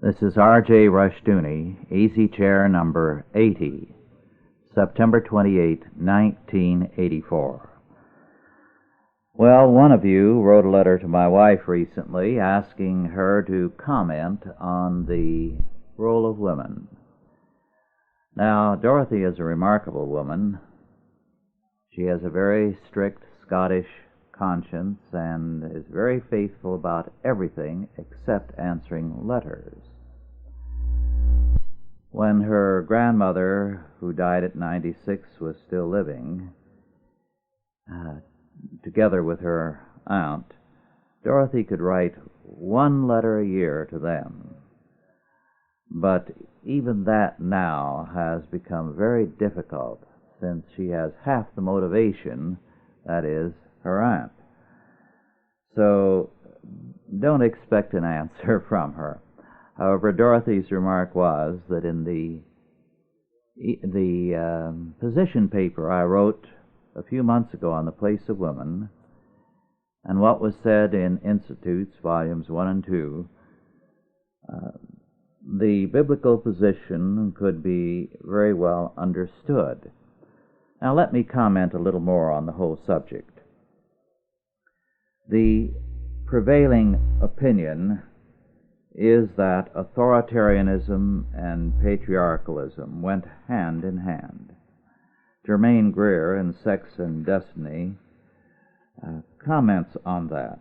This is R.J. Rushdoony, Easy Chair number 80, September 28, 1984. Well, one of you wrote a letter to my wife recently asking her to comment on the role of women. Now, Dorothy is a remarkable woman. She has a very strict Scottish conscience and is very faithful about everything except answering letters. When her grandmother, who died at 96, was still living, together with her aunt, Dorothy could write one letter a year to them. But even that now has become very difficult, since she has half the motivation, that is, her aunt. So don't expect an answer from her. However, Dorothy's remark was that in the position paper I wrote a few months ago on the place of women, and what was said in Institutes, volumes 1 and 2, the biblical position could be very well understood. Now let me comment a little more on the whole subject. The prevailing opinion is that authoritarianism and patriarchalism went hand in hand. Germaine Greer, in Sex and Destiny, comments on that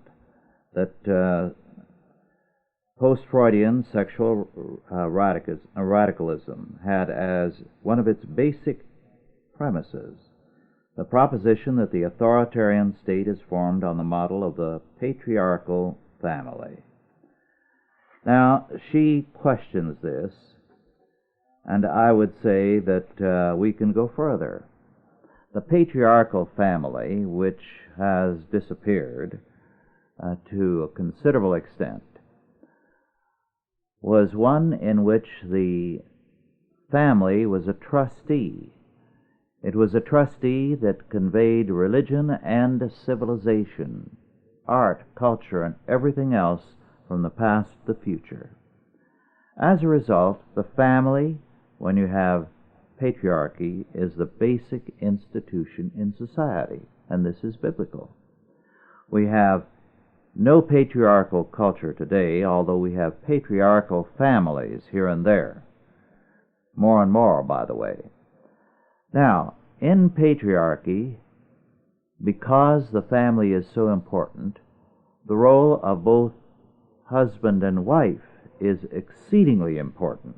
post-Freudian sexual radicalism had as one of its basic premises the proposition that the authoritarian state is formed on the model of the patriarchal family. Now, she questions this, and I would say that we can go further. The patriarchal family, which has disappeared to a considerable extent, was one in which the family was a trustee. It was a trustee that conveyed religion and civilization, art, culture, and everything else from the past to the future. As a result, the family, when you have patriarchy, is the basic institution in society, and this is biblical. We have no patriarchal culture today, although we have patriarchal families here and there. More and more, by the way. Now, in patriarchy, because the family is so important, the role of both husband and wife is exceedingly important,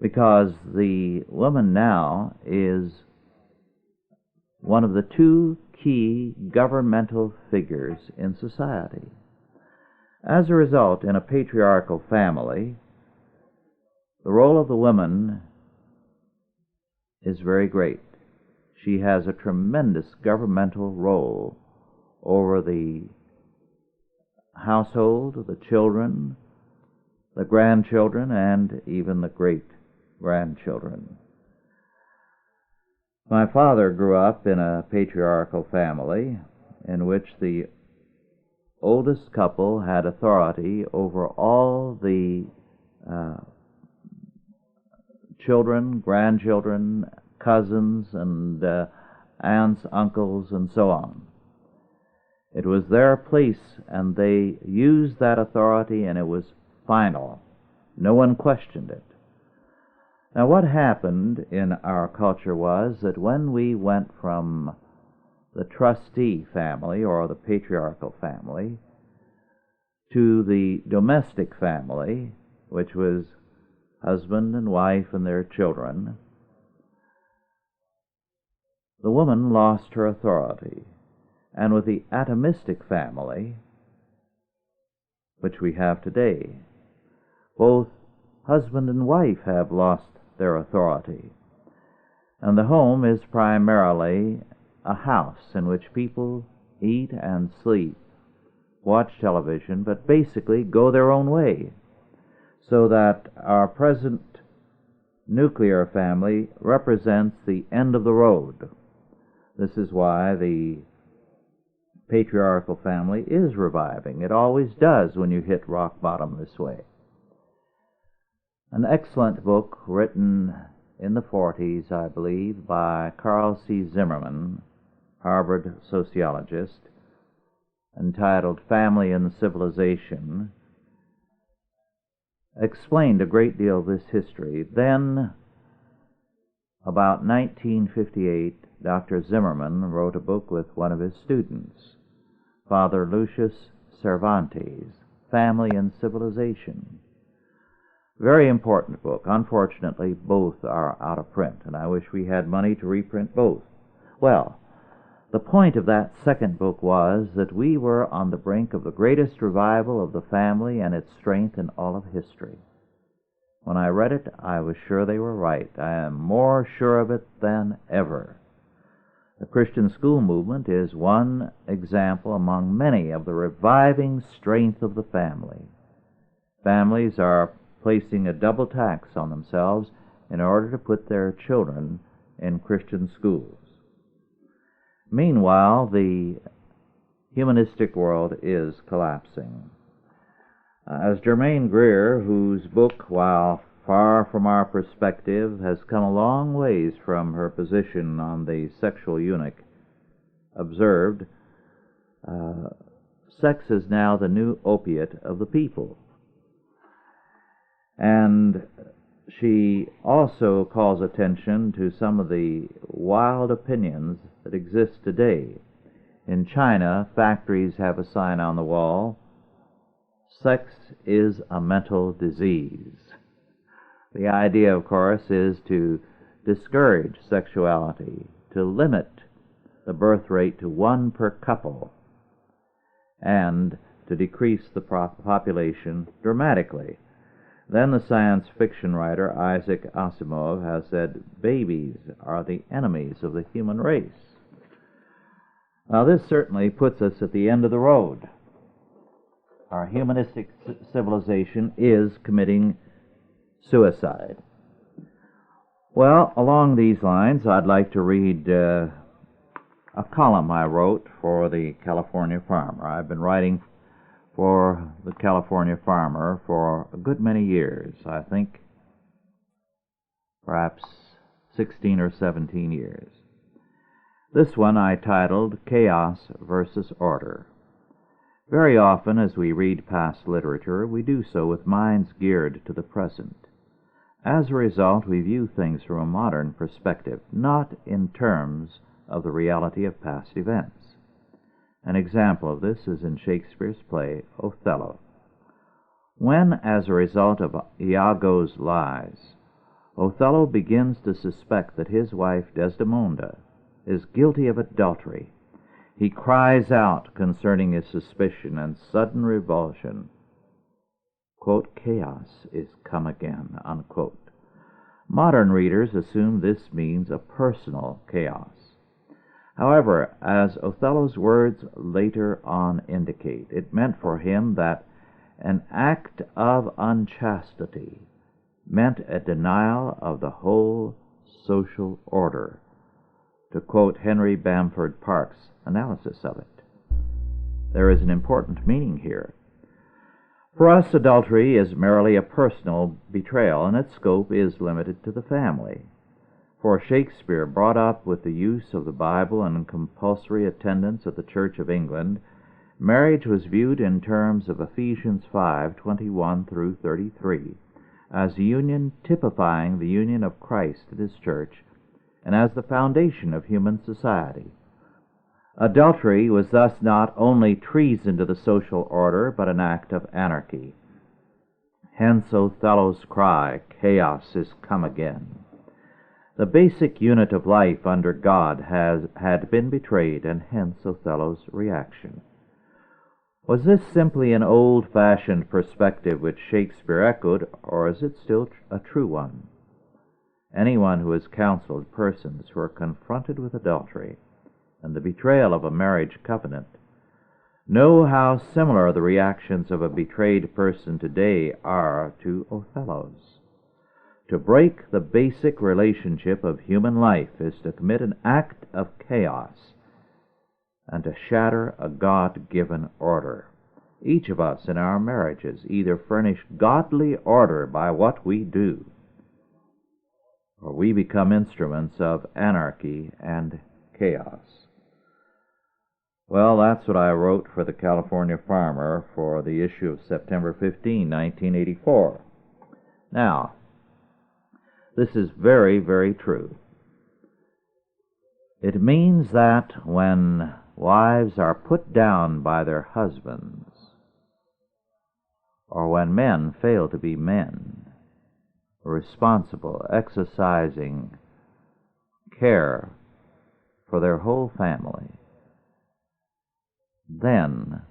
because the woman now is one of the two key governmental figures in society. As a result, in a patriarchal family, the role of the woman is very great. She has a tremendous governmental role over the household, the children, the grandchildren, and even the great-grandchildren. My father grew up in a patriarchal family in which the oldest couple had authority over all the children, grandchildren, cousins, and aunts, uncles, and so on. It was their place, and they used that authority, and it was final. No one questioned it. Now, what happened in our culture was that when we went from the trustee family, or the patriarchal family, to the domestic family, which was husband and wife and their children, the woman lost her authority. And with the atomistic family, which we have today, both husband and wife have lost their authority. And the home is primarily a house in which people eat and sleep, watch television, but basically go their own way. So that our present nuclear family represents the end of the road. This is why the patriarchal family is reviving. It always does when you hit rock bottom this way. An excellent book written in the 40s, I believe, by Carl C. Zimmerman, Harvard sociologist, entitled Family and Civilization, explained a great deal of this history. Then, about 1958, Dr. Zimmerman wrote a book with one of his students, Father Lucius Cervantes, Family and Civilization. Very important book. Unfortunately, both are out of print, and I wish we had money to reprint both. Well, the point of that second book was that we were on the brink of the greatest revival of the family and its strength in all of history. When I read it, I was sure they were right. I am more sure of it than ever. The Christian school movement is one example among many of the reviving strength of the family. Families are placing a double tax on themselves in order to put their children in Christian schools. Meanwhile, the humanistic world is collapsing. As Germaine Greer, whose book, while far from our perspective, has come a long ways from her position on the sexual eunuch, observed, sex is now the new opiate of the people. And she also calls attention to some of the wild opinions that exist today. In China, factories have a sign on the wall, "Sex is a mental disease." The idea, of course, is to discourage sexuality, to limit the birth rate to 1 per couple, and to decrease the population dramatically. Then the science fiction writer Isaac Asimov has said, babies are the enemies of the human race. Now this certainly puts us at the end of the road. Our humanistic civilization is committing suicide. Well, along these lines, I'd like to read a column I wrote for the California Farmer. I've been writing for the California Farmer for a good many years, I think perhaps 16 or 17 years. This one I titled Chaos versus Order. Very often as we read past literature, we do so with minds geared to the present. As a result, we view things from a modern perspective, not in terms of the reality of past events. An example of this is in Shakespeare's play Othello. When, as a result of Iago's lies, Othello begins to suspect that his wife Desdemona is guilty of adultery, he cries out concerning his suspicion and sudden revulsion, quote, "Chaos is come again," unquote. Modern readers assume this means a personal chaos. However, as Othello's words later on indicate, it meant for him that an act of unchastity meant a denial of the whole social order, to quote Henry Bamford Park's analysis of it. There is an important meaning here. For us, adultery is merely a personal betrayal, and its scope is limited to the family. For Shakespeare, brought up with the use of the Bible and compulsory attendance at the Church of England, marriage was viewed in terms of Ephesians 5:21 through 33, as a union typifying the union of Christ and His Church, and as the foundation of human society. Adultery was thus not only treason to the social order, but an act of anarchy. Hence Othello's cry, "Chaos is come again." The basic unit of life under God had been betrayed, and hence Othello's reaction. Was this simply an old-fashioned perspective which Shakespeare echoed, or is it still a true one? Anyone who has counseled persons who are confronted with adultery and the betrayal of a marriage covenant know how similar the reactions of a betrayed person today are to Othello's. To break the basic relationship of human life is to commit an act of chaos and to shatter a God-given order. Each of us in our marriages either furnish godly order by what we do, or we become instruments of anarchy and chaos. Well, that's what I wrote for the California Farmer for the issue of September 15, 1984. Now, this is very, very true. It means that when wives are put down by their husbands, or when men fail to be men, responsible, exercising care for their whole family, then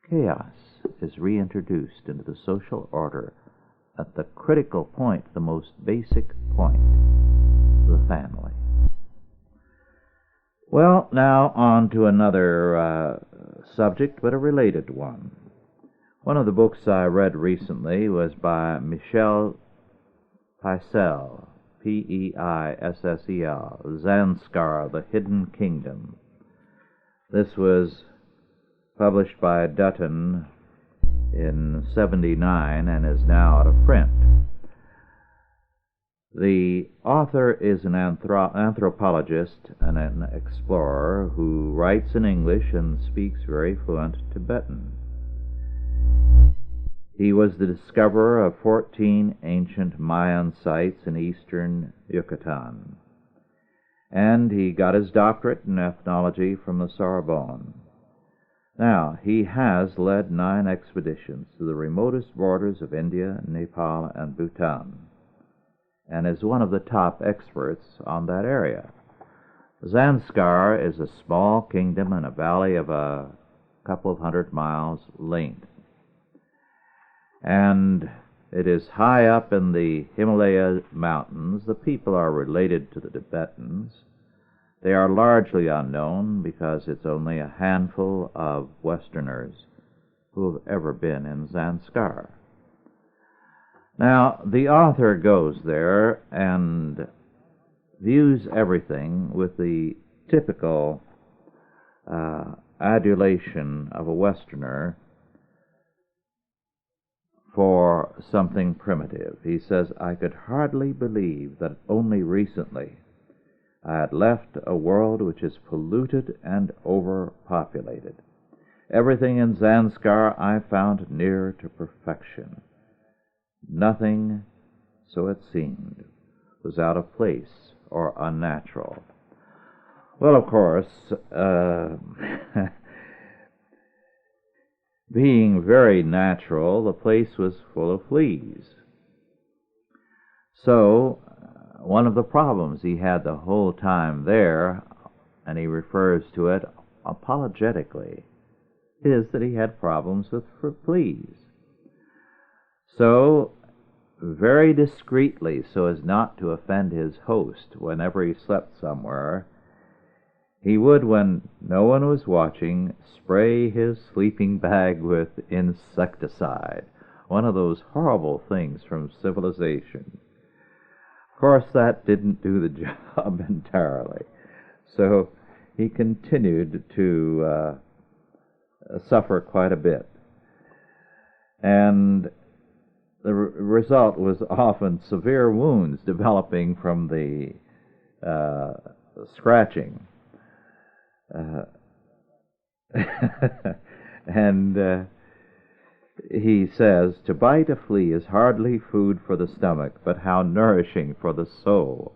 chaos is reintroduced into the social order at the critical point, the most basic point, the family. Well, now on to another subject, but a related one. One of the books I read recently was by Michel Peissel, Peissel, Zanskar, The Hidden Kingdom. This was published by Dutton in '79 and is now out of print. The author is an anthropologist and an explorer who writes in English and speaks very fluent Tibetan. He was the discoverer of 14 ancient Mayan sites in eastern Yucatan, and he got his doctorate in ethnology from the Sorbonne. Now, he has led 9 expeditions to the remotest borders of India, Nepal, and Bhutan, and is one of the top experts on that area. Zanskar is a small kingdom in a valley of a couple of 100 miles length, and it is high up in the Himalaya mountains. The people are related to the Tibetans. They are largely unknown because it's only a handful of Westerners who have ever been in Zanskar. Now, the author goes there and views everything with the typical adulation of a Westerner for something primitive. He says, "I could hardly believe that only recently I had left a world which is polluted and overpopulated. Everything in Zanskar I found near to perfection. Nothing, so it seemed, was out of place or unnatural." Well, of course, being very natural, the place was full of fleas. So, one of the problems he had the whole time there, and he refers to it apologetically, is that he had problems with fleas. So, very discreetly, so as not to offend his host whenever he slept somewhere, he would, when no one was watching, spray his sleeping bag with insecticide, one of those horrible things from civilization. Of course, that didn't do the job entirely, so he continued to suffer quite a bit. And the result was often severe wounds developing from the scratching. And he says, "To bite a flea is hardly food for the stomach, but how nourishing for the soul,"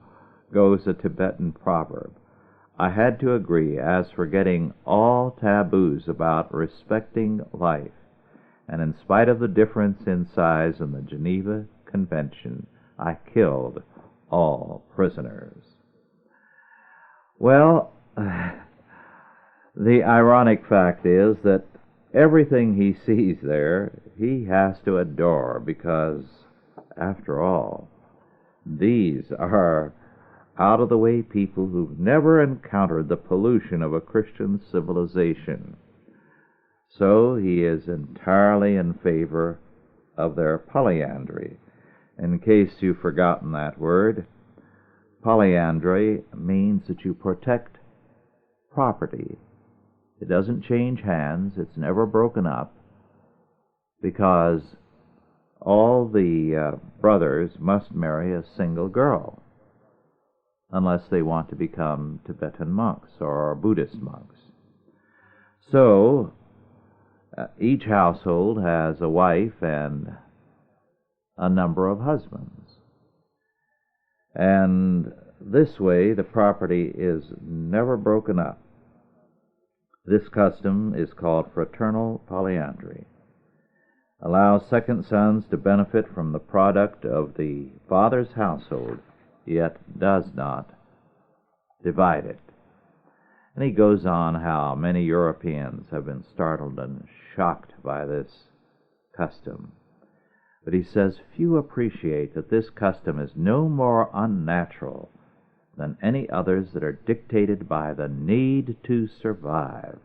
goes a Tibetan proverb. I had to agree, as forgetting all taboos about respecting life, and in spite of the difference in size in the Geneva Convention, I killed all prisoners. Well, the ironic fact is that everything he sees there, he has to adore because, after all, these are out-of-the-way people who've never encountered the pollution of a Christian civilization. So he is entirely in favor of their polyandry. In case you've forgotten that word, polyandry means that you protect property. It doesn't change hands, it's never broken up, because all the brothers must marry a single girl unless they want to become Tibetan monks or Buddhist monks. So each household has a wife and a number of husbands. And this way the property is never broken up. This custom is called fraternal polyandry. Allows second sons to benefit from the product of the father's household, yet does not divide it. And he goes on how many Europeans have been startled and shocked by this custom. But he says few appreciate that this custom is no more unnatural than any others that are dictated by the need to survive.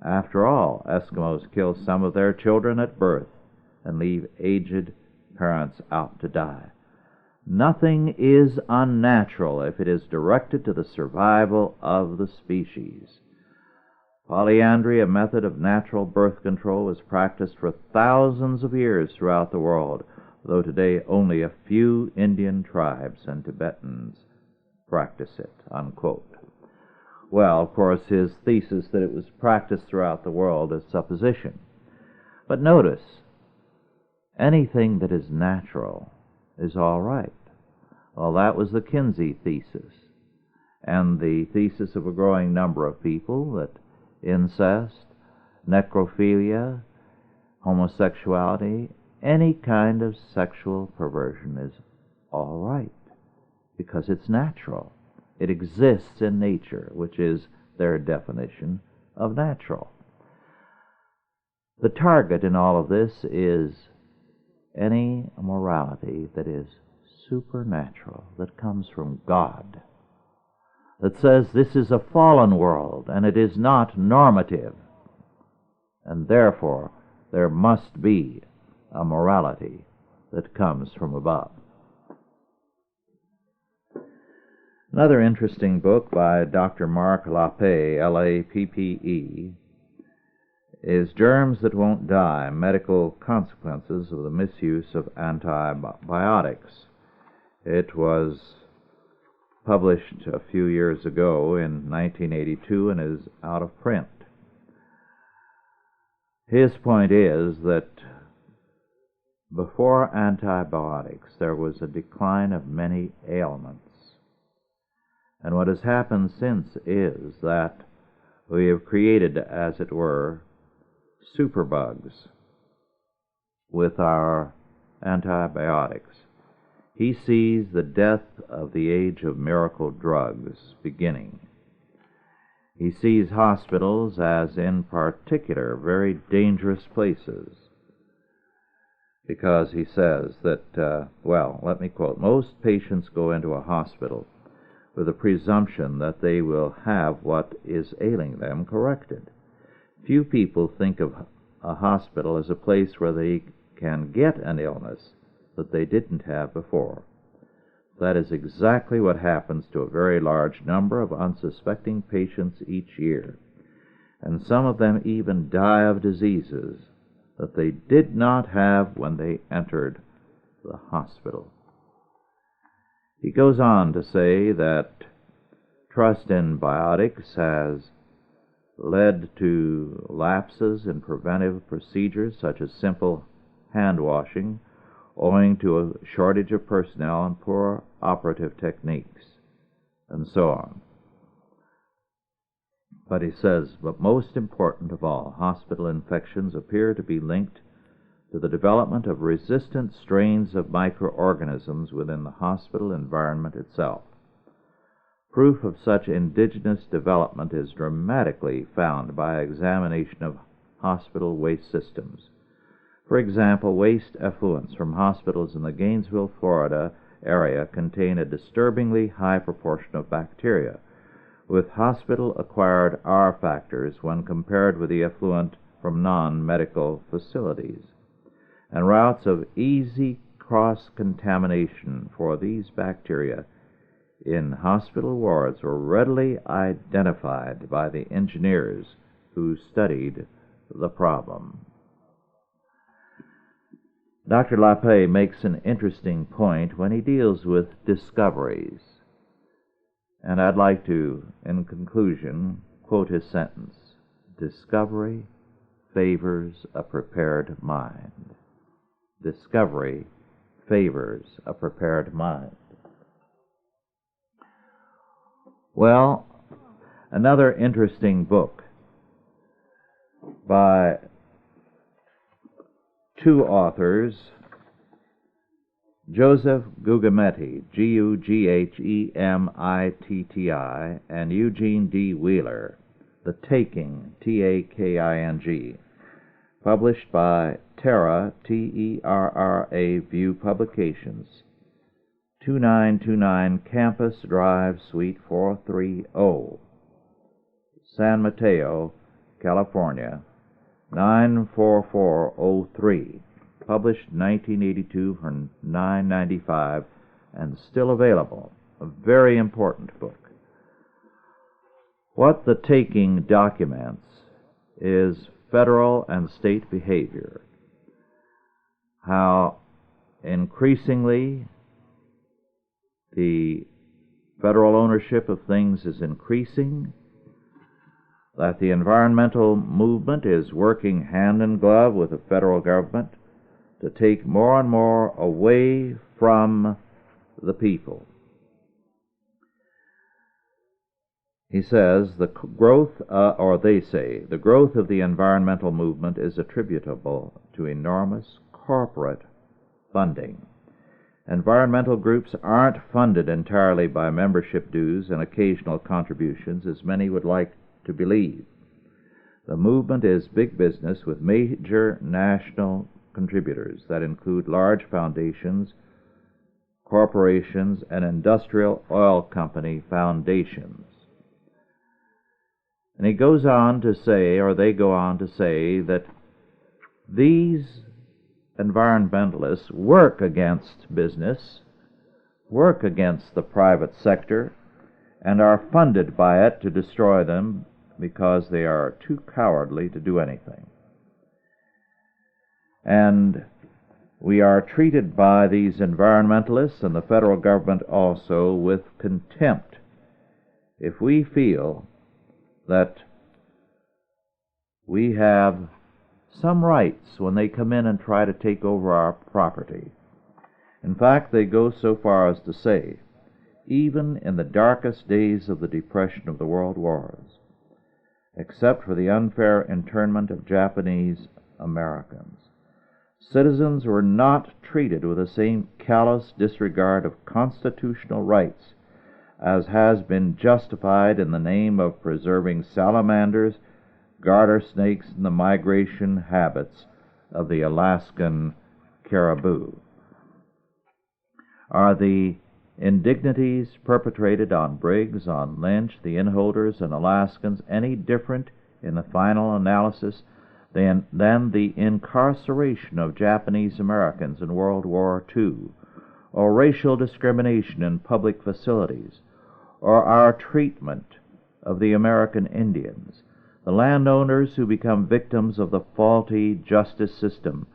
After all, Eskimos kill some of their children at birth and leave aged parents out to die. Nothing is unnatural if it is directed to the survival of the species. Polyandry, a method of natural birth control, was practiced for thousands of years throughout the world, though today only a few Indian tribes and Tibetans practice it, unquote. Well, of course, his thesis that it was practiced throughout the world is supposition. But notice, anything that is natural is all right. Well, that was the Kinsey thesis, and the thesis of a growing number of people that incest, necrophilia, homosexuality, any kind of sexual perversion is all right, because it's natural. It exists in nature, which is their definition of natural. The target in all of this is any morality that is supernatural, that comes from God, that says this is a fallen world and it is not normative, and therefore there must be a morality that comes from above. Another interesting book by Dr. Mark Lappe, L-A-P-P-E, is Germs That Won't Die, Medical Consequences of the Misuse of Antibiotics. It was published a few years ago in 1982 and is out of print. His point is that before antibiotics there was a decline of many ailments. And what has happened since is that we have created, as it were, superbugs with our antibiotics. He sees the death of the age of miracle drugs beginning. He sees hospitals as, in particular, very dangerous places, because he says that, well, let me quote, most patients go into a hospital with a presumption that they will have what is ailing them corrected. Few people think of a hospital as a place where they can get an illness that they didn't have before. That is exactly what happens to a very large number of unsuspecting patients each year, and some of them even die of diseases that they did not have when they entered the hospital. He goes on to say that trust in biotics has led to lapses in preventive procedures such as simple hand washing, owing to a shortage of personnel and poor operative techniques, and so on. But he says, but most important of all, hospital infections appear to be linked to the development of resistant strains of microorganisms within the hospital environment itself. Proof of such indigenous development is dramatically found by examination of hospital waste systems. For example, waste effluents from hospitals in the Gainesville, Florida area contain a disturbingly high proportion of bacteria, with hospital-acquired R factors when compared with the effluent from non-medical facilities. And routes of easy cross-contamination for these bacteria in hospital wards were readily identified by the engineers who studied the problem. Dr. LaPaix makes an interesting point when he deals with discoveries, and I'd like to, in conclusion, quote his sentence: "Discovery favors a prepared mind." Discovery favors a prepared mind. Well, another interesting book by two authors, Joseph Guglielmitti, Gughemitti, and Eugene D. Wheeler, The Taking, Taking, published by Terra, Terra View Publications, 2929 Campus Drive, Suite 430, San Mateo, California, 94403, published 1982 for $9.95, and still available. A very important book. What The Taking documents is federal and state behavior, how increasingly the federal ownership of things is increasing, that the environmental movement is working hand in glove with the federal government to take more and more away from the people. He says the growth, they say, the growth of the environmental movement is attributable to enormous corporate funding. Environmental groups aren't funded entirely by membership dues and occasional contributions, as many would like to believe. The movement is big business with major national contributors that include large foundations, corporations, and industrial oil company foundations. And he goes on to say, or they go on to say, that these environmentalists work against business, work against the private sector, and are funded by it to destroy them because they are too cowardly to do anything. And we are treated by these environmentalists and the federal government also with contempt if we feel that we have some rights when they come in and try to take over our property. In fact, they go so far as to say, even in the darkest days of the Depression of the World Wars, except for the unfair internment of Japanese Americans, citizens were not treated with the same callous disregard of constitutional rights as has been justified in the name of preserving salamanders, garter snakes, and the migration habits of the Alaskan caribou. Are the indignities perpetrated on Briggs, on Lynch, the inholders, and Alaskans any different in the final analysis than the incarceration of Japanese Americans in World War II, or racial discrimination in public facilities, or our treatment of the American Indians? The landowners who become victims of the faulty justice system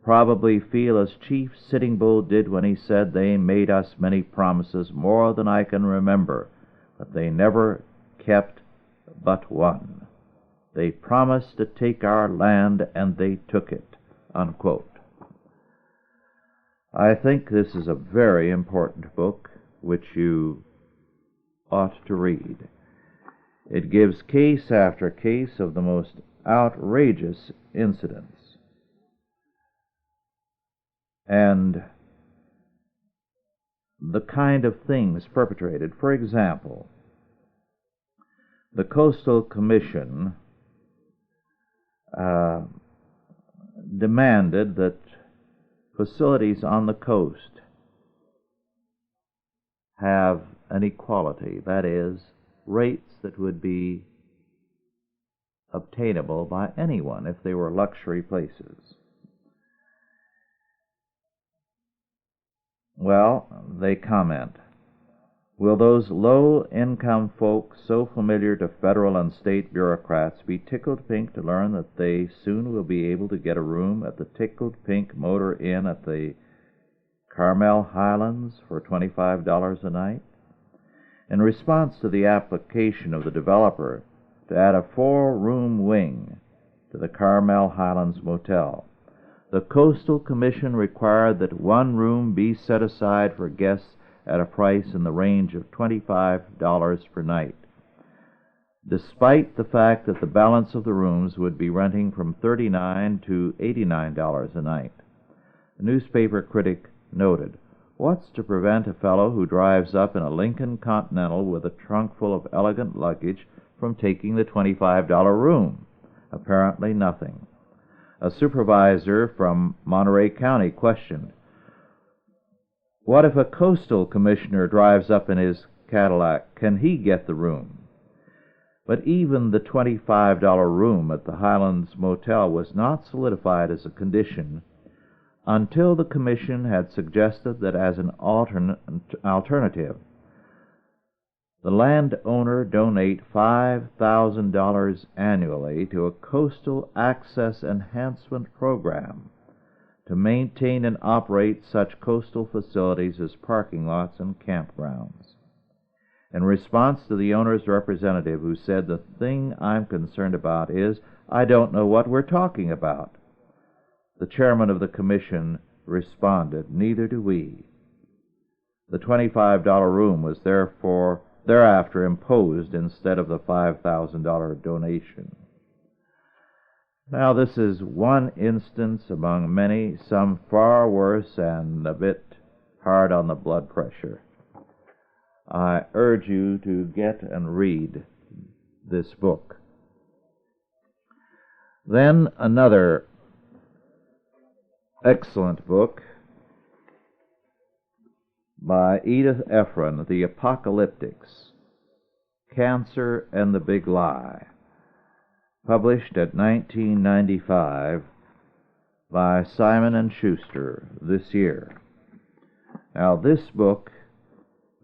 probably feel as Chief Sitting Bull did when he said, "They made us many promises, more than I can remember, but they never kept but one. They promised to take our land, and they took it," unquote. I think this is a very important book which you ought to read. It gives case after case of the most outrageous incidents. And the kind of things perpetrated. For example, the Coastal Commission demanded that facilities on the coast have an equality, that is, rates that would be obtainable by anyone if they were luxury places. Well, they comment, Will those low-income folks so familiar to federal and state bureaucrats be tickled pink to learn that they soon will be able to get a room at the Tickled Pink Motor Inn at the Carmel Highlands for $25 a night? In response to the application of the developer to add a 4-room wing to the Carmel Highlands Motel, the Coastal Commission required that one room be set aside for guests at a price in the range of $25 per night, despite the fact that the balance of the rooms would be renting from $39 to $89 a night. A newspaper critic noted, "What's to prevent a fellow who drives up in a Lincoln Continental with a trunk full of elegant luggage from taking the $25 room? Apparently nothing." A supervisor from Monterey County questioned, "What if a coastal commissioner drives up in his Cadillac? Can he get the room?" But even the $25 room at the Highlands Motel was not solidified as a condition until the commission had suggested that as an alternative, the landowner donate $5,000 annually to a coastal access enhancement program to maintain and operate such coastal facilities as parking lots and campgrounds. In response to the owner's representative, who said, "The thing I'm concerned about is I don't know what we're talking about," the chairman of the commission responded, "Neither do we." The $25 room was thereafter imposed instead of the $5,000 donation. Now, this is one instance among many, some far worse and a bit hard on the blood pressure. I urge you to get and read this book. Then another excellent book by Edith Ephron, The Apocalyptics, Cancer and the Big Lie, published at 1995 by Simon & Schuster this year. Now, this book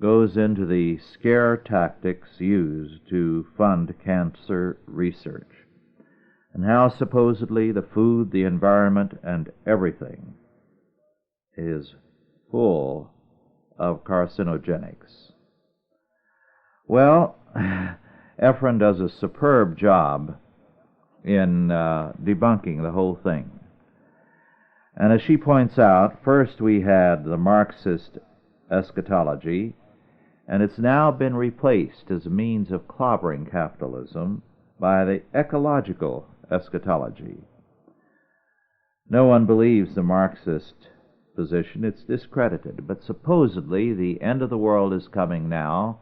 goes into the scare tactics used to fund cancer research, and how supposedly the food, the environment, and everything is full of carcinogenics. Well, Ephron does a superb job in debunking the whole thing. And as she points out, first we had the Marxist eschatology, and it's now been replaced as a means of clobbering capitalism by the ecological eschatology. No one believes the Marxist position. It's discredited. But supposedly the end of the world is coming now,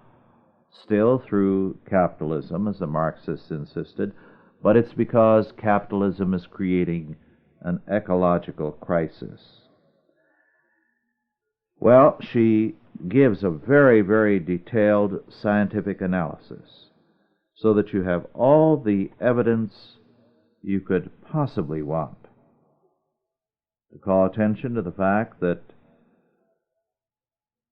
still through capitalism, as the Marxists insisted, but it's because capitalism is creating an ecological crisis. Well, she gives a very, very detailed scientific analysis so that you have all the evidence you could possibly want to call attention to the fact that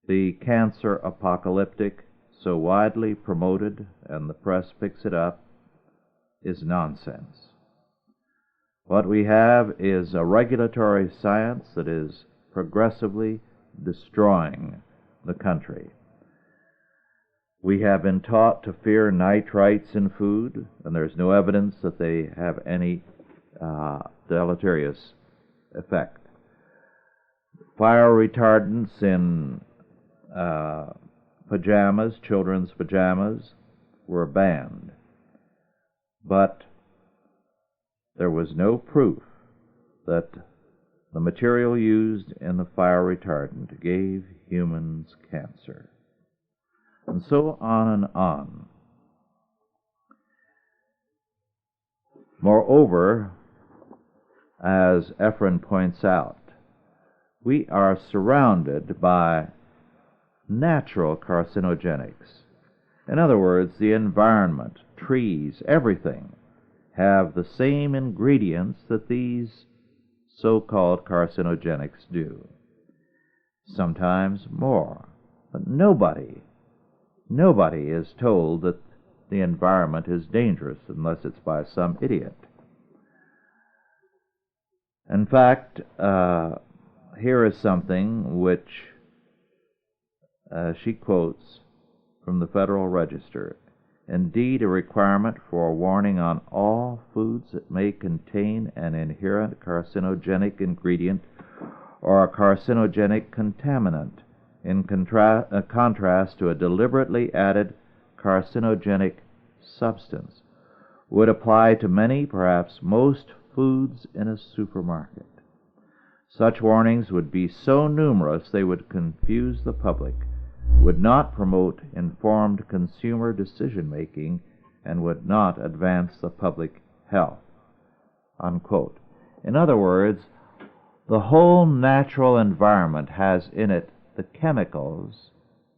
the cancer apocalyptic, so widely promoted and the press picks it up, is nonsense. What we have is a regulatory science that is progressively destroying the country. We have been taught to fear nitrites in food, and there's no evidence that they have any deleterious effect. Fire retardants in pajamas, children's pajamas, were banned. But there was no proof that the material used in the fire retardant gave humans cancer. And so on and on. Moreover, as Ephron points out, we are surrounded by natural carcinogenics. In other words, the environment, trees, everything have the same ingredients that these so-called carcinogenics do. Sometimes more. But nobody Nobody is told that the environment is dangerous unless it's by some idiot. In fact, here is something which she quotes from the Federal Register. Indeed, a requirement for a warning on all foods that may contain an inherent carcinogenic ingredient or a carcinogenic contaminant, in contrast to a deliberately added carcinogenic substance, would apply to many, perhaps most, foods in a supermarket. Such warnings would be so numerous they would confuse the public, would not promote informed consumer decision-making, and would not advance the public health." Unquote. In other words, the whole natural environment has in it the chemicals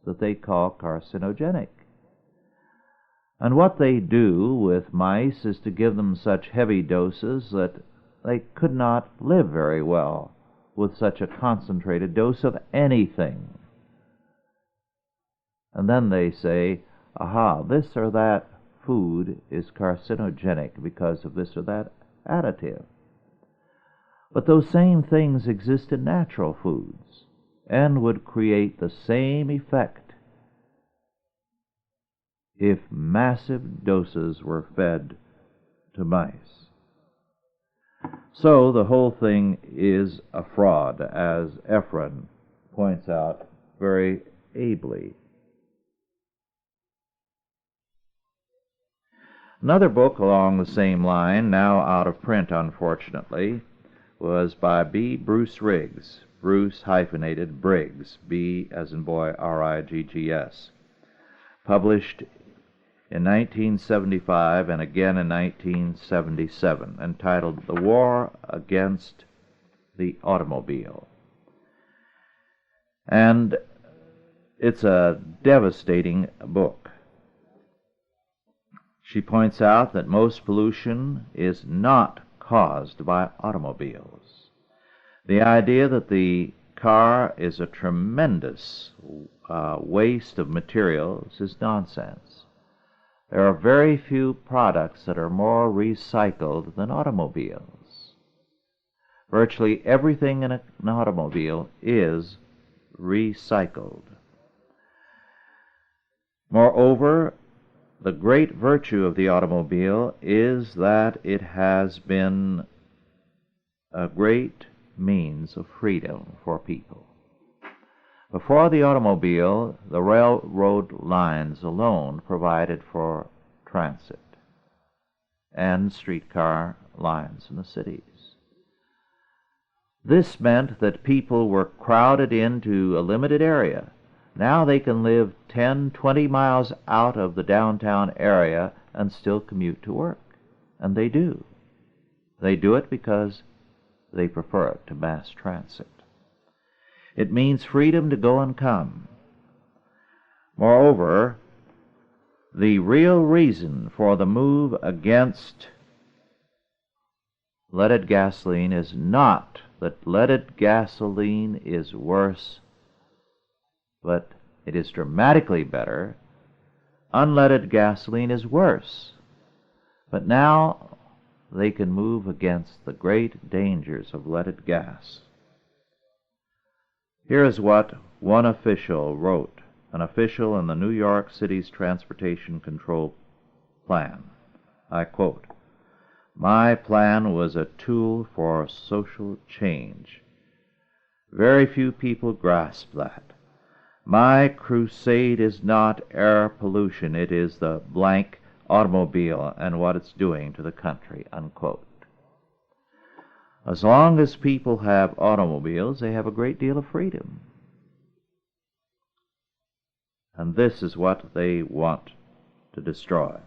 that they call carcinogenic. And what they do with mice is to give them such heavy doses that they could not live very well with such a concentrated dose of anything. And then they say, aha, this or that food is carcinogenic because of this or that additive. But those same things exist in natural foods and would create the same effect if massive doses were fed to mice. So the whole thing is a fraud, as Ephron points out very ably. Another book along the same line, now out of print unfortunately, was by B. Bruce Riggs, Bruce hyphenated Briggs, B as in boy, R-I-G-G-S, published in 1975 and again in 1977, entitled The War Against the Automobile. And it's a devastating book. She points out that most pollution is not caused by automobiles. The idea that the car is a tremendous waste of materials is nonsense. There are very few products that are more recycled than automobiles. Virtually everything in an automobile is recycled. Moreover, the great virtue of the automobile is that it has been a great means of freedom for people. Before the automobile, the railroad lines alone provided for transit and streetcar lines in the cities. This meant that people were crowded into a limited area. Now they can live 10, 20 miles out of the downtown area and still commute to work. And they do. They do it because they prefer it to mass transit. It means freedom to go and come. Moreover, the real reason for the move against leaded gasoline is not that leaded gasoline is worse, but it is dramatically better. Unleaded gasoline is worse. But now they can move against the great dangers of leaded gas. Here is what one official wrote, an official in the New York City's Transportation Control Plan. I quote, "My plan was a tool for social change. Very few people grasp that. My crusade is not air pollution, it is the blank automobile and what it's doing to the country," unquote. As long as people have automobiles, they have a great deal of freedom. And this is what they want to destroy.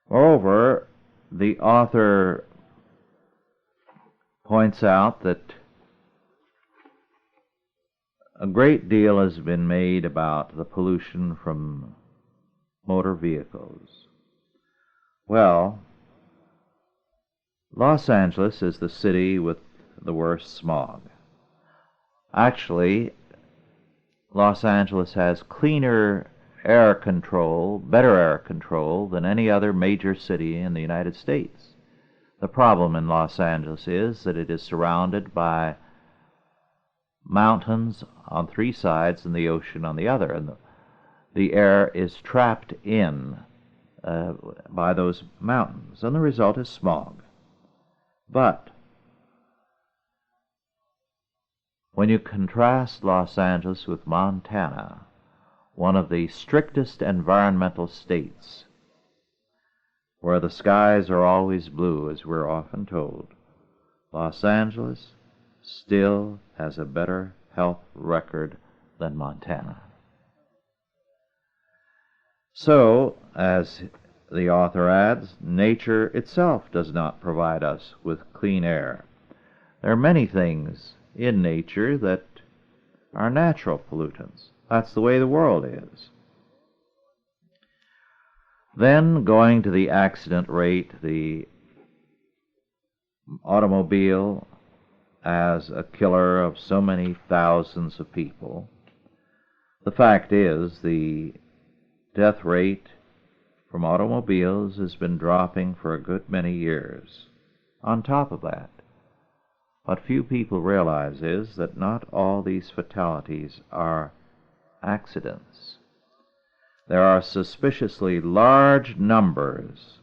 Moreover, the author points out that a great deal has been made about the pollution from motor vehicles. Well, Los Angeles is the city with the worst smog. Actually, Los Angeles has cleaner air control, better air control than any other major city in the United States. The problem in Los Angeles is that it is surrounded by mountains on three sides and the ocean on the other, and the air is trapped in by those mountains, and the result is smog. But when you contrast Los Angeles with Montana, one of the strictest environmental states, where the skies are always blue, as we're often told, Los Angeles still has a better health record than Montana. So, as the author adds, nature itself does not provide us with clean air. There are many things in nature that are natural pollutants. That's the way the world is. Then, going to the accident rate, the automobile as a killer of so many thousands of people, the fact is the death rate from automobiles has been dropping for a good many years. On top of that, what few people realize is that not all these fatalities are accidents. There are suspiciously large numbers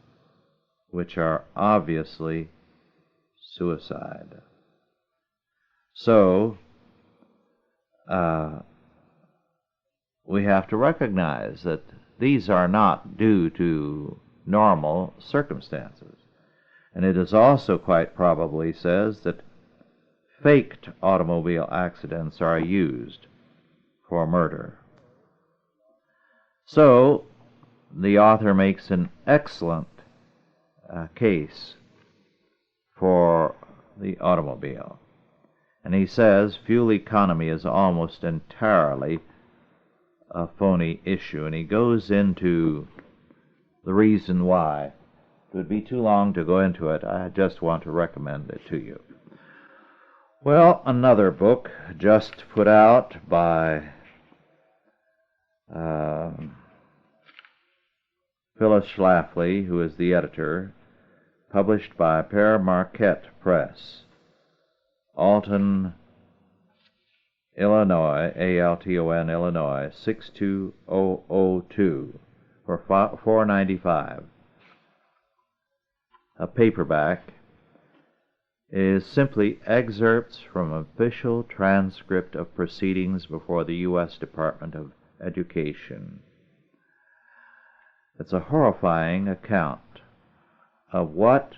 which are obviously suicide. So, we have to recognize that these are not due to normal circumstances. And it is also quite probably says that faked automobile accidents are used for murder. So, the author makes an excellent case for the automobile. And he says fuel economy is almost entirely a phony issue, and he goes into the reason why. It would be too long to go into it. I just want to recommend it to you. Well, another book just put out by Phyllis Schlafly, who is the editor, published by Pere Marquette Press, Alton, Illinois, Alton, Illinois, 62002, for $4.95. A paperback is simply excerpts from official transcript of proceedings before the U.S. Department of Education. It's a horrifying account of what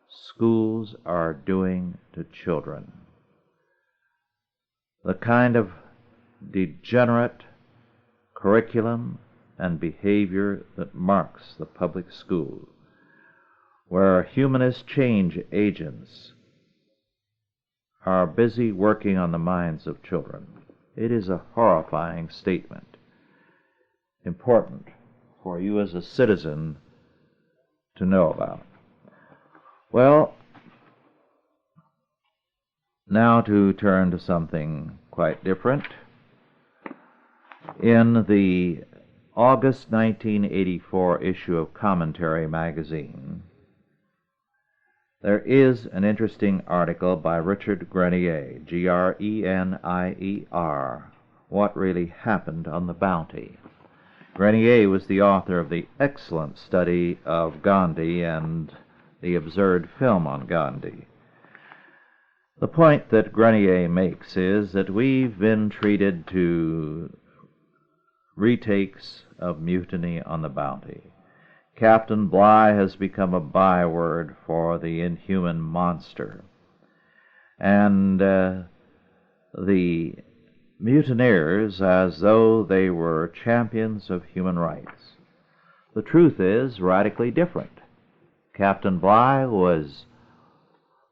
schools are doing to children. The kind of degenerate curriculum and behavior that marks the public school, where humanist change agents are busy working on the minds of children. It is a horrifying statement, important for you as a citizen to know about. Well, now to turn to something quite different. In the August 1984 issue of Commentary magazine, there is an interesting article by Richard Grenier, Grenier, What Really Happened on the Bounty. Grenier was the author of the excellent study of Gandhi and the absurd film on Gandhi. The point that Grenier makes is that we've been treated to retakes of Mutiny on the Bounty. Captain Bligh has become a byword for the inhuman monster. And the mutineers as though they were champions of human rights. The truth is radically different. Captain Bligh was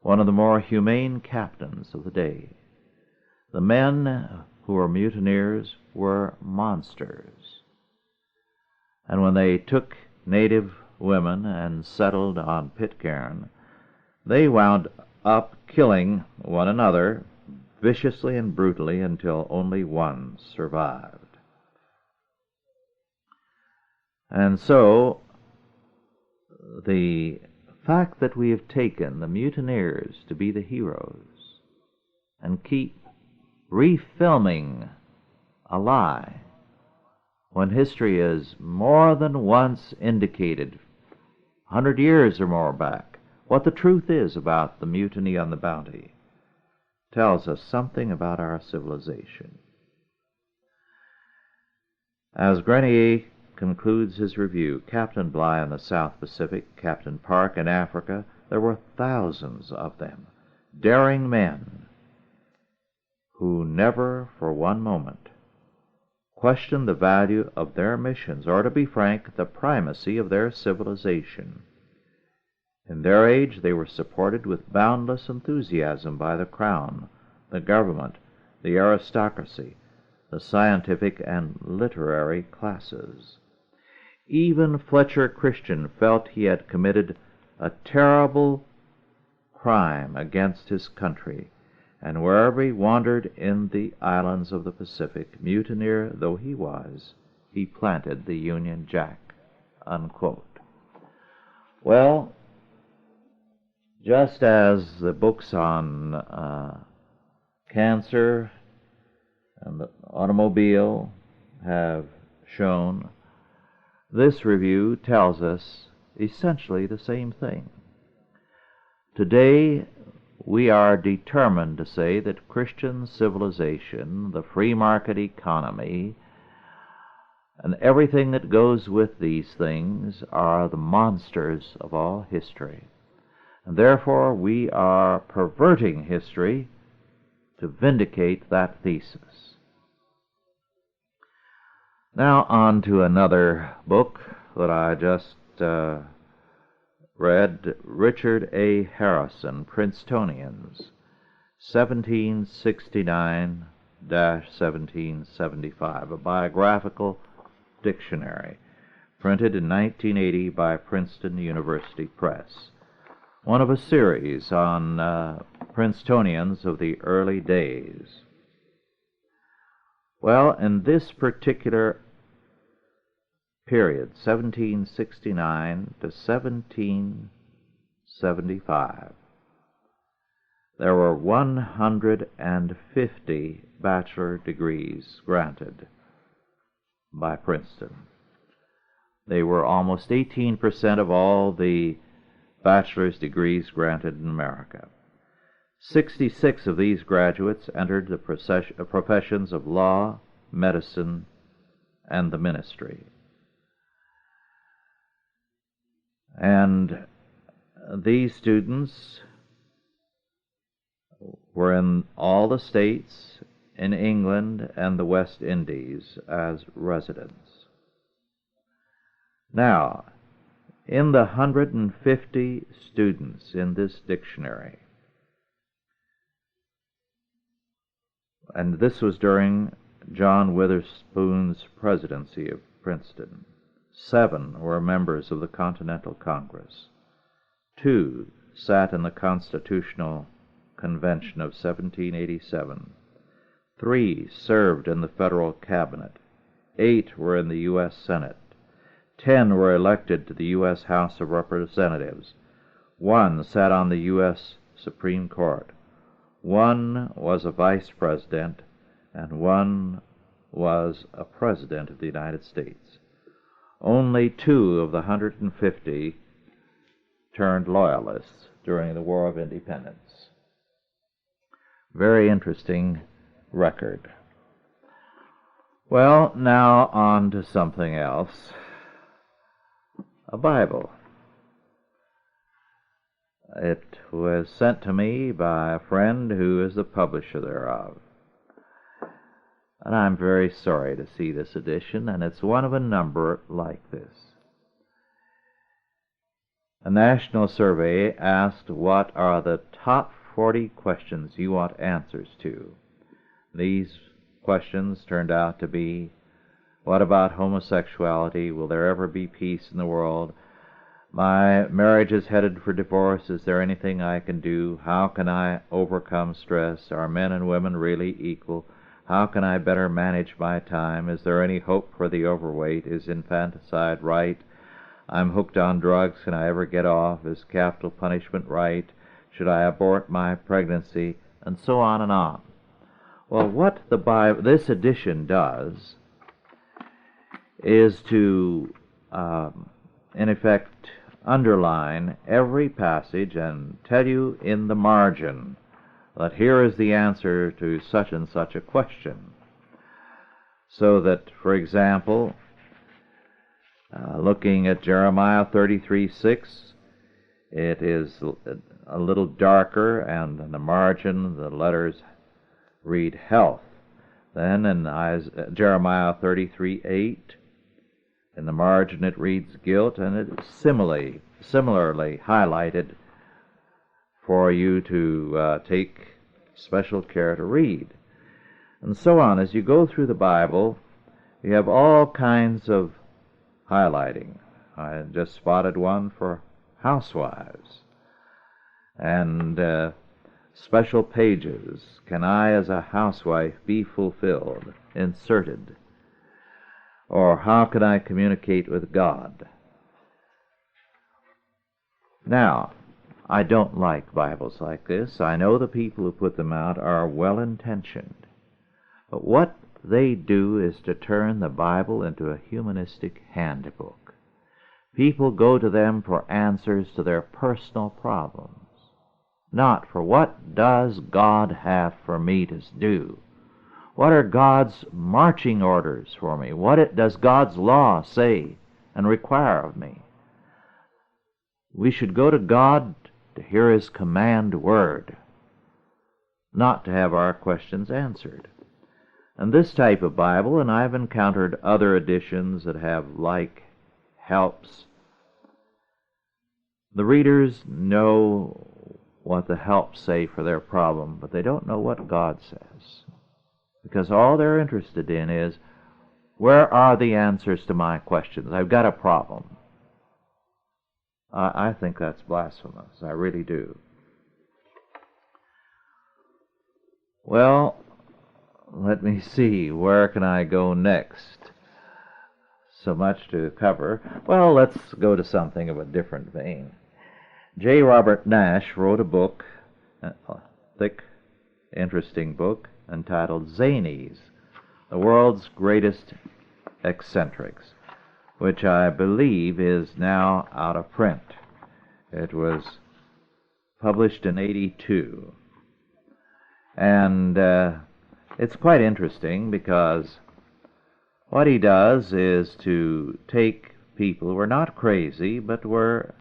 one of the more humane captains of the day. The men who were mutineers were monsters. And when they took native women and settled on Pitcairn, they wound up killing one another viciously and brutally until only one survived. And so, the fact that we have taken the mutineers to be the heroes and keep refilming a lie when history has more than once indicated, 100 years or more back, what the truth is about the mutiny on the Bounty, tells us something about our civilization. As Grenier concludes his review, Captain Bligh in the South Pacific, Captain Park in Africa, there were thousands of them, daring men who never for one moment questioned the value of their missions, or, to be frank, the primacy of their civilization. In their age, they were supported with boundless enthusiasm by the Crown, the government, the aristocracy, the scientific and literary classes. Even Fletcher Christian felt he had committed a terrible crime against his country, and wherever he wandered in the islands of the Pacific, mutineer though he was, he planted the Union Jack." Unquote. Well, just as the books on cancer and the automobile have shown, this review tells us essentially the same thing. Today, we are determined to say that Christian civilization, the free market economy, and everything that goes with these things are the monsters of all history. And therefore, we are perverting history to vindicate that thesis. Now on to another book that I just read, Richard A. Harrison, Princetonians, 1769-1775, a biographical dictionary, printed in 1980 by Princeton University Press. One of a series on Princetonians of the early days. Well, in this particular period, 1769 to 1775, there were 150 bachelor degrees granted by Princeton. They were almost 18% of all the bachelor's degrees granted in America. 66 of these graduates entered the professions of law, medicine, and the ministry. And these students were in all the states, in England and the West Indies as residents. Now, in the 150 students in this dictionary, and this was during John Witherspoon's presidency of Princeton, 7 were members of the Continental Congress. 2 sat in the Constitutional Convention of 1787. 3 served in the federal cabinet. 8 were in the U.S. Senate. 10 were elected to the U.S. House of Representatives. 1 sat on the U.S. Supreme Court. 1 was a vice president, and 1 was a president of the United States. Only 2 of the 150 turned loyalists during the War of Independence. Very interesting record. Well, now on to something else. A Bible. It was sent to me by a friend who is the publisher thereof. And I'm very sorry to see this edition, and it's one of a number like this. A national survey asked what are the top 40 questions you want answers to. These questions turned out to be, what about homosexuality? Will there ever be peace in the world? My marriage is headed for divorce. Is there anything I can do? How can I overcome stress? Are men and women really equal? How can I better manage my time? Is there any hope for the overweight? Is infanticide right? I'm hooked on drugs. Can I ever get off? Is capital punishment right? Should I abort my pregnancy? And so on and on. Well, what the Bible, this edition does is to, in effect, underline every passage and tell you in the margin that here is the answer to such and such a question. So that, for example, looking at Jeremiah 33:6, it is a little darker, and in the margin the letters read health. Then in Jeremiah 33:8, in the margin it reads guilt, and it is similarly highlighted for you to take special care to read. And so on. As you go through the Bible, you have all kinds of highlighting. I just spotted one for housewives. And special pages. Can I, as a housewife, be fulfilled? Inserted. Or how can I communicate with God? Now, I don't like Bibles like this. I know the people who put them out are well-intentioned. But what they do is to turn the Bible into a humanistic handbook. People go to them for answers to their personal problems, not for what does God have for me to do. What are God's marching orders for me? What does God's law say and require of me? We should go to God to hear His command word, not to have our questions answered. And this type of Bible, and I've encountered other editions that have like helps, the readers know what the helps say for their problem, but they don't know what God says. Because all they're interested in is, where are the answers to my questions? I've got a problem. I think that's blasphemous. I really do. Well, let me see. Where can I go next? So much to cover. Well, let's go to something of a different vein. J. Robert Nash wrote a book, a thick, interesting book, entitled Zanies, the World's Greatest Eccentrics, which I believe is now out of print. It was published in '82. And it's quite interesting because what he does is to take people who are not crazy but were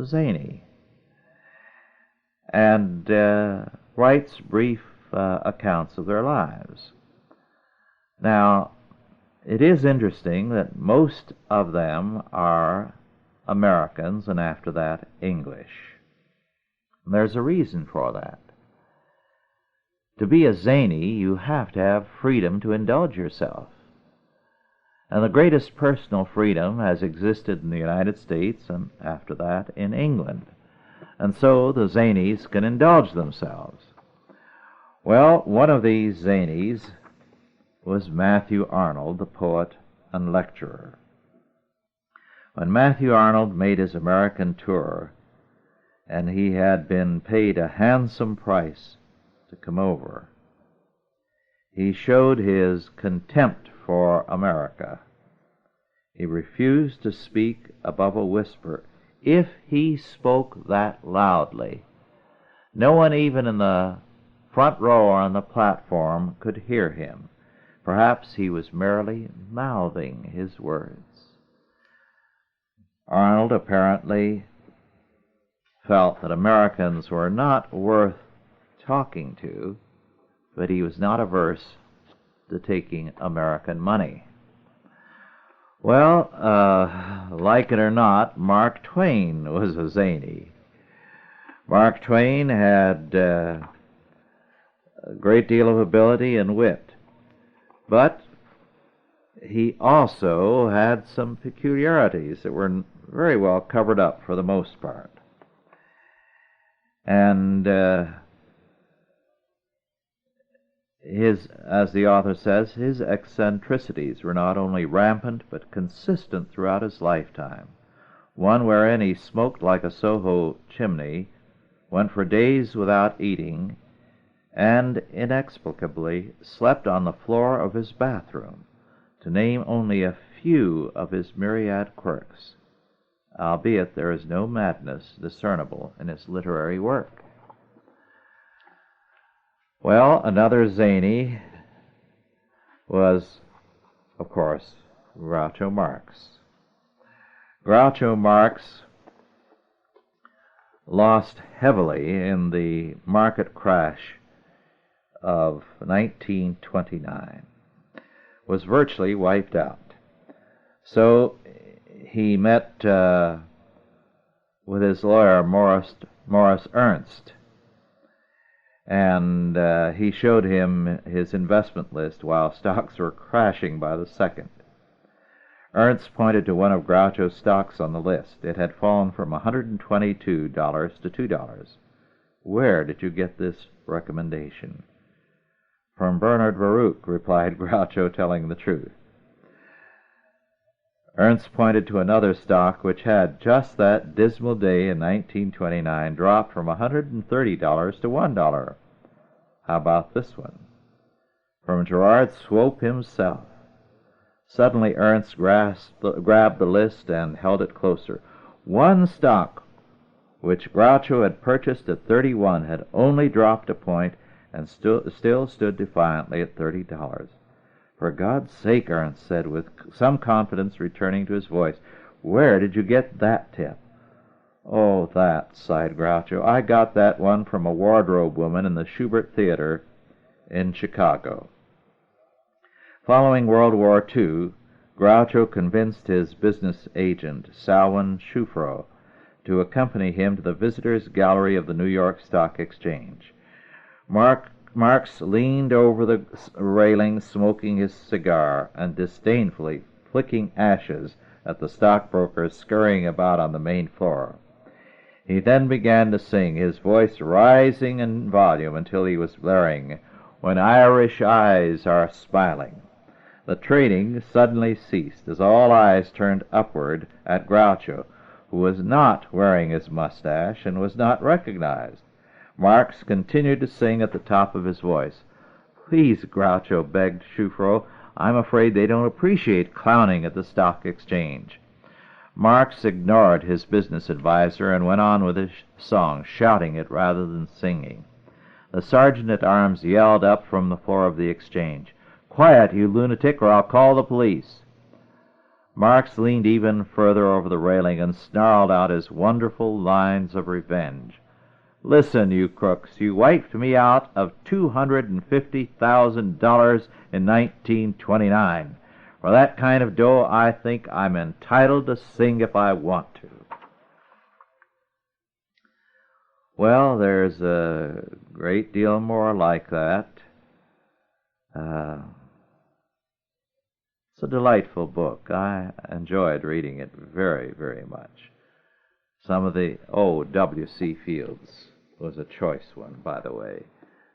zany and writes brief accounts of their lives. Now, it is interesting that most of them are Americans, and after that, English. And there's a reason for that. To be a zany, you have to have freedom to indulge yourself. And the greatest personal freedom has existed in the United States, and after that, in England. And so the zanies can indulge themselves. Well, one of these zanies was Matthew Arnold, the poet and lecturer. When Matthew Arnold made his American tour, and he had been paid a handsome price to come over, he showed his contempt for America. He refused to speak above a whisper. If he spoke that loudly, no one even in the front row or on the platform could hear him. Perhaps he was merely mouthing his words. Arnold apparently felt that Americans were not worth talking to, but he was not averse to taking American money. Well, like it or not, Mark Twain was a zany. Mark Twain had a great deal of ability and wit, but he also had some peculiarities that were very well covered up for the most part. And As the author says, his eccentricities were not only rampant but consistent throughout his lifetime. One wherein he smoked like a Soho chimney, went for days without eating, and inexplicably slept on the floor of his bathroom, to name only a few of his myriad quirks, albeit there is no madness discernible in his literary work. Well, another zany was, of course, Groucho Marx. Groucho Marx lost heavily in the market crash of 1929, was virtually wiped out. So he met with his lawyer, Morris Ernst, and he showed him his investment list while stocks were crashing by the second. Ernst pointed to one of Groucho's stocks on the list. It had fallen from $122 to $2. "Where did you get this recommendation?" "From Bernard Baruch," replied Groucho, telling the truth. Ernst pointed to another stock which had, just that dismal day in 1929, dropped from $130 to $1. "How about this one?" "From Gerard Swope himself." Suddenly Ernst grabbed the list and held it closer. One stock, which Groucho had purchased at 31, had only dropped a point and still stood defiantly at $30. "For God's sake," Ernst said, with some confidence returning to his voice, "where did you get that tip?" "Oh, that," sighed Groucho. "I got that one from a wardrobe woman in the Schubert Theater in Chicago." Following World War II, Groucho convinced his business agent, Salwin Schufro, to accompany him to the visitors' gallery of the New York Stock Exchange. Marx leaned over the railing, smoking his cigar and disdainfully flicking ashes at the stockbrokers scurrying about on the main floor. He then began to sing, his voice rising in volume until he was blaring, "When Irish eyes are smiling." The trading suddenly ceased as all eyes turned upward at Groucho, who was not wearing his mustache and was not recognized. Marx continued to sing at the top of his voice. "Please, Groucho," begged Schufro, "I'm afraid they don't appreciate clowning at the stock exchange." Marx ignored his business advisor and went on with his song, shouting it rather than singing. The sergeant-at-arms yelled up from the floor of the exchange, "Quiet, you lunatic, or I'll call the police." Marx leaned even further over the railing and snarled out his wonderful lines of revenge. "Listen, you crooks, you wiped me out of $250,000 in 1929. For that kind of dough, I think I'm entitled to sing if I want to." Well, there's a great deal more like that. It's a delightful book. I enjoyed reading it very, very much. Some of the W.C. Fields was a choice one, by the way.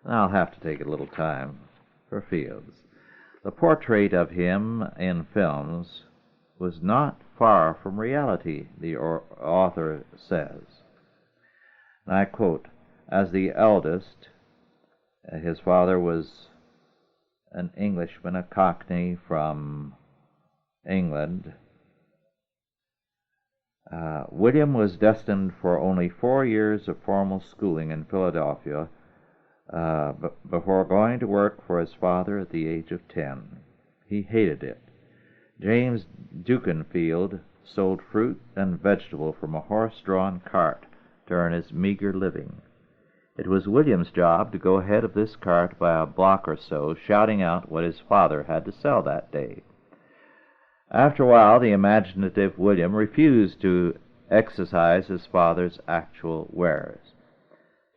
And I'll have to take a little time for Fields. The portrait of him in films was not far from reality, the author says. And I quote, "As the eldest, his father was an Englishman, a Cockney from England. William was destined for only 4 years of formal schooling in Philadelphia before going to work for his father at the age of 10. He hated it. James Dukenfield sold fruit and vegetable from a horse-drawn cart to earn his meager living. It was William's job to go ahead of this cart by a block or so, shouting out what his father had to sell that day. After a while, the imaginative William refused to exercise his father's actual wares.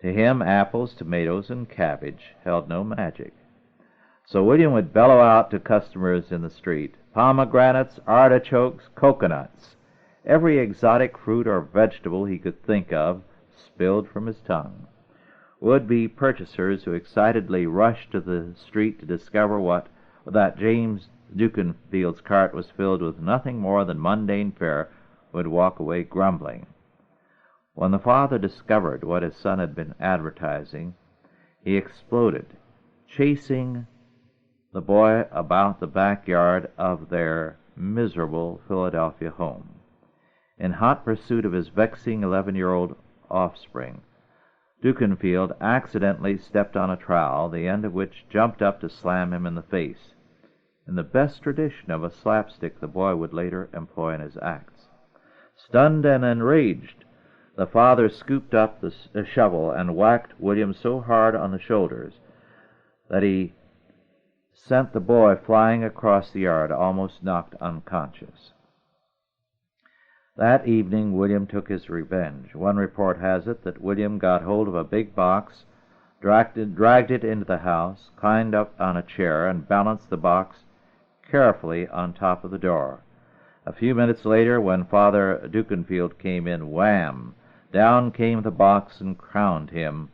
To him, apples, tomatoes, and cabbage held no magic. So William would bellow out to customers in the street, "Pomegranates, artichokes, coconuts." Every exotic fruit or vegetable he could think of spilled from his tongue. would-be purchasers who excitedly rushed to the street to discover that James Dukenfield's cart was filled with nothing more than mundane fare would walk away grumbling. When the father discovered what his son had been advertising, he exploded, chasing the boy about the backyard of their miserable Philadelphia home. In hot pursuit of his vexing 11-year-old offspring, Dukenfield accidentally stepped on a trowel, the end of which jumped up to slam him in the face, in the best tradition of a slapstick the boy would later employ in his acts. Stunned and enraged, the father scooped up the shovel and whacked William so hard on the shoulders that he sent the boy flying across the yard, almost knocked unconscious. That evening William took his revenge. One report has it that William got hold of a big box, dragged it into the house, climbed up on a chair, and balanced the box carefully on top of the door. A few minutes later, when Father Dukenfield came in, wham! Down came the box and crowned him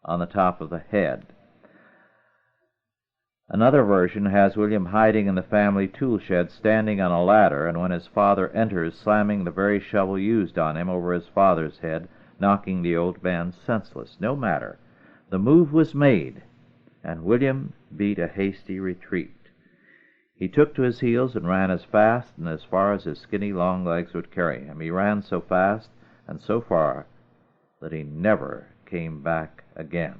on the top of the head. Another version has William hiding in the family tool shed, standing on a ladder, and when his father enters, slamming the very shovel used on him over his father's head, knocking the old man senseless. No matter. The move was made, and William beat a hasty retreat. He took to his heels and ran as fast and as far as his skinny long legs would carry him. He ran so fast and so far that he never came back again.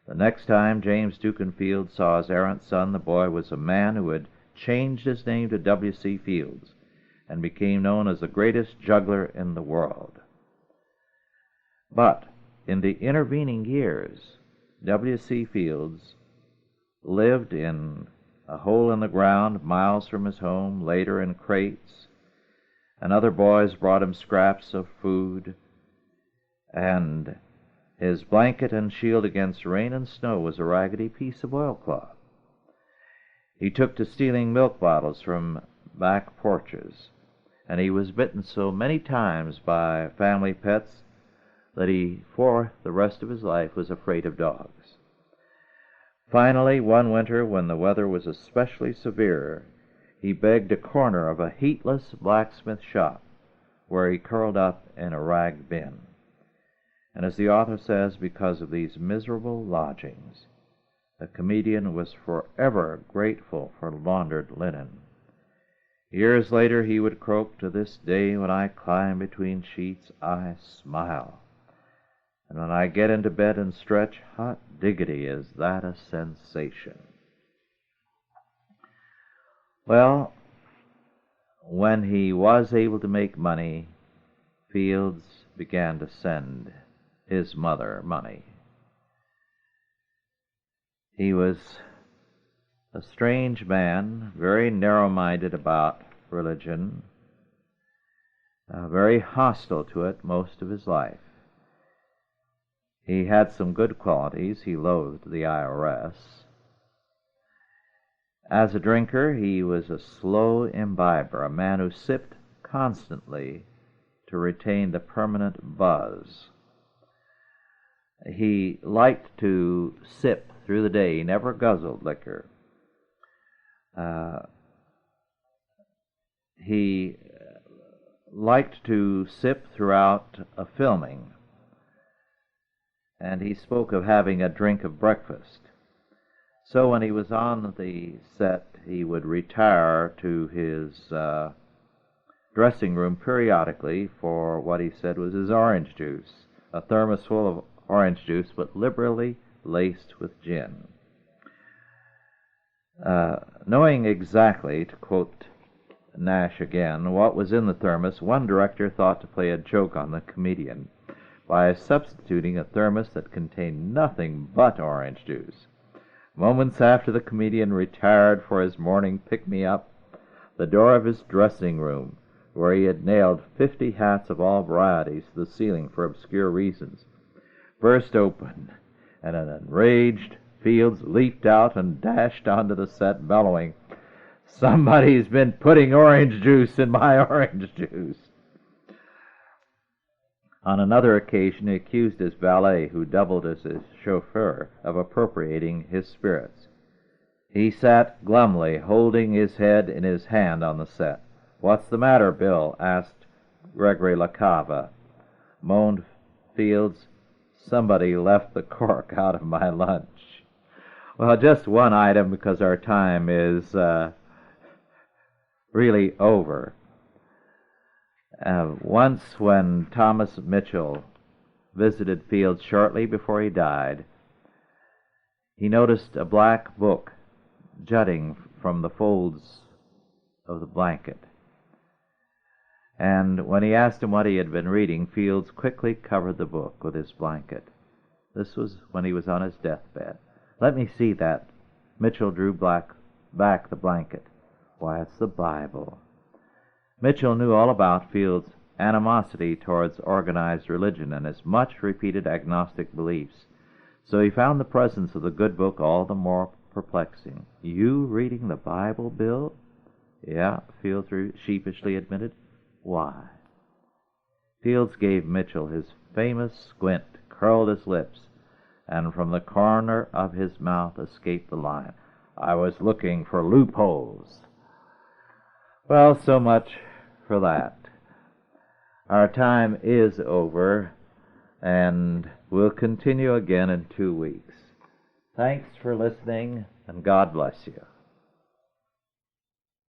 The next time James Dukenfield saw his errant son, the boy was a man who had changed his name to W.C. Fields and became known as the greatest juggler in the world. But in the intervening years, W.C. Fields lived in a hole in the ground miles from his home, later in crates, and other boys brought him scraps of food, and his blanket and shield against rain and snow was a raggedy piece of oilcloth. He took to stealing milk bottles from back porches, and he was bitten so many times by family pets that he, for the rest of his life, was afraid of dogs. Finally, one winter, when the weather was especially severe, he begged a corner of a heatless blacksmith shop, where he curled up in a rag bin. And as the author says, because of these miserable lodgings, the comedian was forever grateful for laundered linen. Years later he would croak, "To this day when I climb between sheets I smile. And when I get into bed and stretch, hot diggity, is that a sensation." Well, when he was able to make money, Fields began to send his mother money. He was a strange man, very narrow-minded about religion, very hostile to it most of his life. He had some good qualities. He loathed the IRS. As a drinker, he was a slow imbiber, a man who sipped constantly to retain the permanent buzz. He liked to sip through the day. He never guzzled liquor. He liked to sip throughout a filming, and he spoke of having a drink of breakfast. So when he was on the set, he would retire to his dressing room periodically for what he said was his orange juice, a thermos full of orange juice, but liberally laced with gin. Knowing exactly, to quote Nash again, what was in the thermos, one director thought to play a joke on the comedian by substituting a thermos that contained nothing but orange juice. Moments after the comedian retired for his morning pick-me-up, the door of his dressing room, where he had nailed 50 hats of all varieties to the ceiling for obscure reasons, burst open, and an enraged Fields leaped out and dashed onto the set, bellowing, "Somebody's been putting orange juice in my orange juice." On another occasion, he accused his valet, who doubled as his chauffeur, of appropriating his spirits. He sat glumly, holding his head in his hand on the set. "What's the matter, Bill?" asked Gregory LaCava. Moaned Fields, "Somebody left the cork out of my lunch." Well, just one item, because our time is really over. Once when Thomas Mitchell visited Fields shortly before he died, he noticed a black book jutting from the folds of the blanket. And when he asked him what he had been reading, Fields quickly covered the book with his blanket. This was when he was on his deathbed. "Let me see that." Mitchell drew back the blanket. "Why, it's the Bible." Mitchell knew all about Fields' animosity towards organized religion and his much-repeated agnostic beliefs, so he found the presence of the good book all the more perplexing. "You reading the Bible, Bill?" "Yeah," Fields sheepishly admitted. "Why?" Fields gave Mitchell his famous squint, curled his lips, and from the corner of his mouth escaped the line, "I was looking for loopholes." Well, so much for that. Our time is over, and we'll continue again in 2 weeks. Thanks for listening, and God bless you.